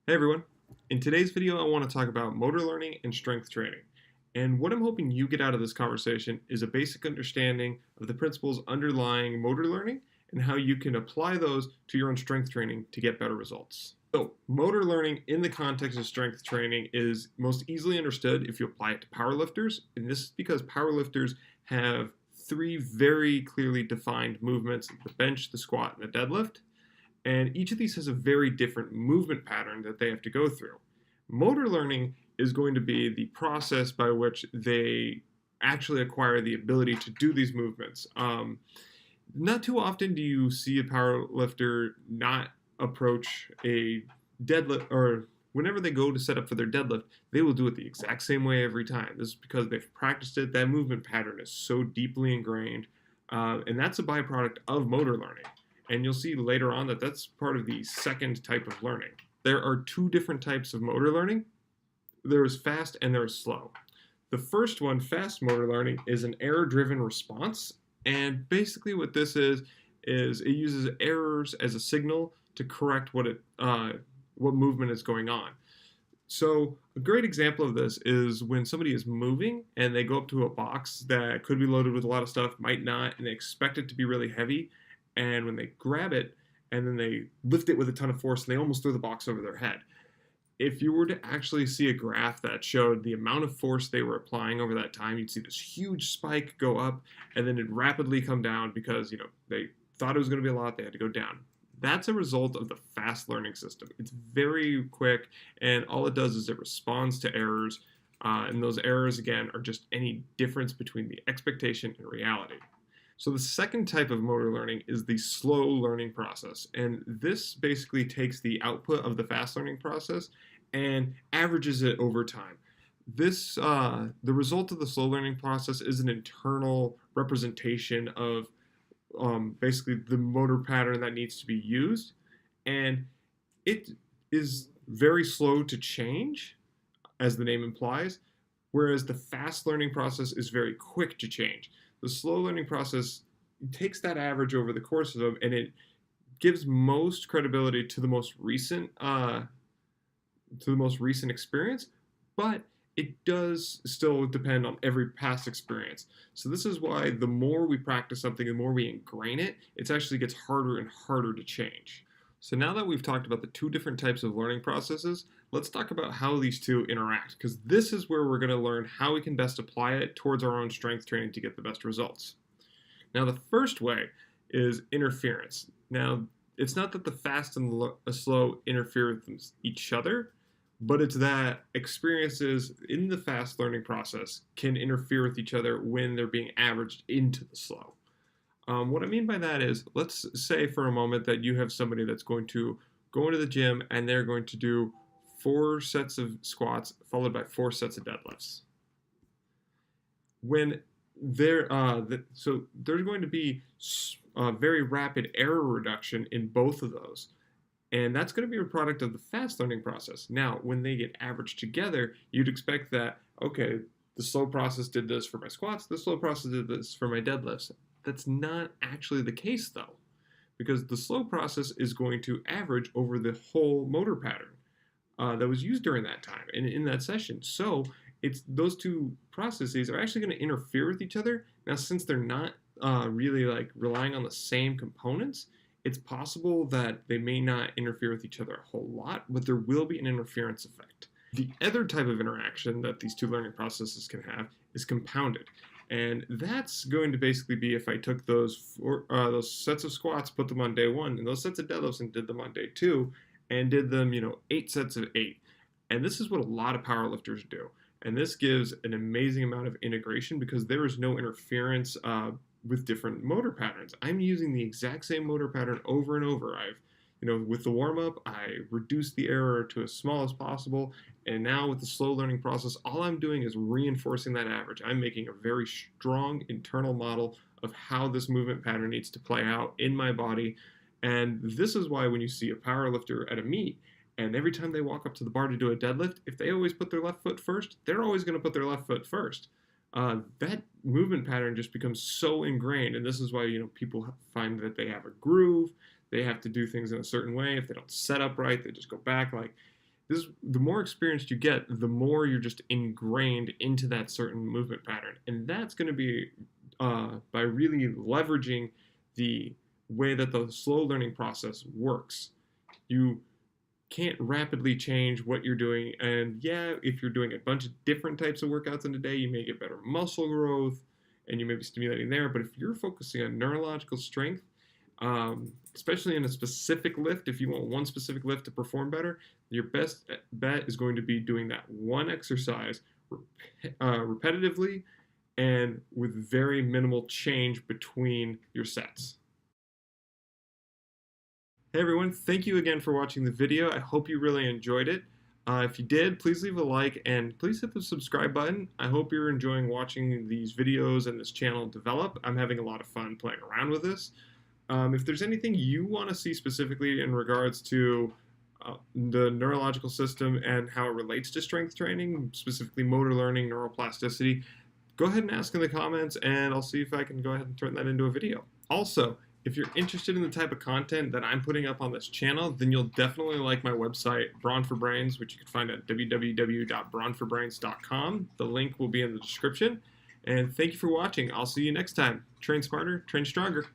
Hey everyone. In today's video, I want to talk about motor learning and strength training. And what I'm hoping you get out of this conversation is a basic understanding of the principles underlying motor learning and how you can apply those to your own strength training to get better results. So, motor learning in the context of strength training is most easily understood if you apply it to powerlifters, and this is because powerlifters have three very clearly defined movements: the bench, the squat, and the deadlift. And each of these has a very different movement pattern that they have to go through. Motor learning is going to be the process by which they actually acquire the ability to do these movements. Not too often do you see a power lifter not approach a deadlift, or whenever they go to set up for their deadlift, they will do it the exact same way every time. This is because they've practiced it. That movement pattern is so deeply ingrained, and that's a byproduct of motor learning. And you'll see later on that that's part of the second type of learning. There are two different types of motor learning. There is fast and there is slow. The first one, fast motor learning, is an error-driven response. And basically what this is it uses errors as a signal to correct what movement is going on. So a great example of this is when somebody is moving and they go up to a box that could be loaded with a lot of stuff, might not, and they expect it to be really heavy. And when they grab it and then they lift it with a ton of force, and they almost throw the box over their head. If you were to actually see a graph that showed the amount of force they were applying over that time, you'd see this huge spike go up and then it rapidly come down because, they thought it was going to be a lot, they had to go down. That's a result of the fast learning system. It's very quick, and all it does is it responds to errors, and those errors, again, are just any difference between the expectation and reality. So the second type of motor learning is the slow learning process. And this basically takes the output of the fast learning process and averages it over time. The result of the slow learning process is an internal representation of basically the motor pattern that needs to be used. And it is very slow to change, as the name implies, whereas the fast learning process is very quick to change. The slow learning process takes that average over the course of them, and it gives most credibility to the most recent experience, but it does still depend on every past experience. So this is why the more we practice something, the more we ingrain it, it actually gets harder and harder to change. So now that we've talked about the two different types of learning processes, let's talk about how these two interact, because this is where we're going to learn how we can best apply it towards our own strength training to get the best results. Now, the first way is interference. Now, it's not that the fast and the slow interfere with each other, but it's that experiences in the fast learning process can interfere with each other when they're being averaged into the slow. What I mean by that is, let's say for a moment that you have somebody that's going to go into the gym and they're going to do 4 sets of squats followed by 4 sets of deadlifts. When there's going to be a very rapid error reduction in both of those. And that's going to be a product of the fast learning process. Now, when they get averaged together, you'd expect that, okay, the slow process did this for my squats, the slow process did this for my deadlifts. That's not actually the case, though, because the slow process is going to average over the whole motor pattern that was used during that time and in that session. So those two processes are actually going to interfere with each other. Now, since they're not really relying on the same components, it's possible that they may not interfere with each other a whole lot, but there will be an interference effect. The other type of interaction that these two learning processes can have is compounded. And that's going to basically be if I took those sets of squats, put them on day 1, and those sets of deadlifts and did them on day 2, and did them, 8 sets of 8. And this is what a lot of powerlifters do. And this gives an amazing amount of integration because there is no interference with different motor patterns. I'm using the exact same motor pattern over and over. With the warm-up, I reduced the error to as small as possible, and now with the slow learning process, all I'm doing is reinforcing that average. I'm making a very strong internal model of how this movement pattern needs to play out in my body, and this is why when you see a power lifter at a meet, and every time they walk up to the bar to do a deadlift, if they always put their left foot first, they're always going to put their left foot first. That movement pattern just becomes so ingrained, and this is why people find that they have a groove. They have to do things in a certain way. If they don't set up right, they just go back. The more experienced you get, the more you're just ingrained into that certain movement pattern, and that's going to be by really leveraging the way that the slow learning process works. You can't rapidly change what you're doing, and yeah, if you're doing a bunch of different types of workouts in a day, you may get better muscle growth and you may be stimulating there. But if you're focusing on neurological strength, especially in a specific lift, if you want one specific lift to perform better, your best bet is going to be doing that one exercise repetitively and with very minimal change between your sets. Hey everyone, thank you again for watching the video. I hope you really enjoyed it. If you did, please leave a like and please hit the subscribe button. I hope you're enjoying watching these videos and this channel develop. I'm having a lot of fun playing around with this. If there's anything you want to see specifically in regards to the neurological system and how it relates to strength training, specifically motor learning, neuroplasticity, go ahead and ask in the comments and I'll see if I can go ahead and turn that into a video. Also, if you're interested in the type of content that I'm putting up on this channel, then you'll definitely like my website, Brawn for Brains, which you can find at www.brawnforbrains.com. The link will be in the description. And thank you for watching. I'll see you next time. Train smarter, train stronger.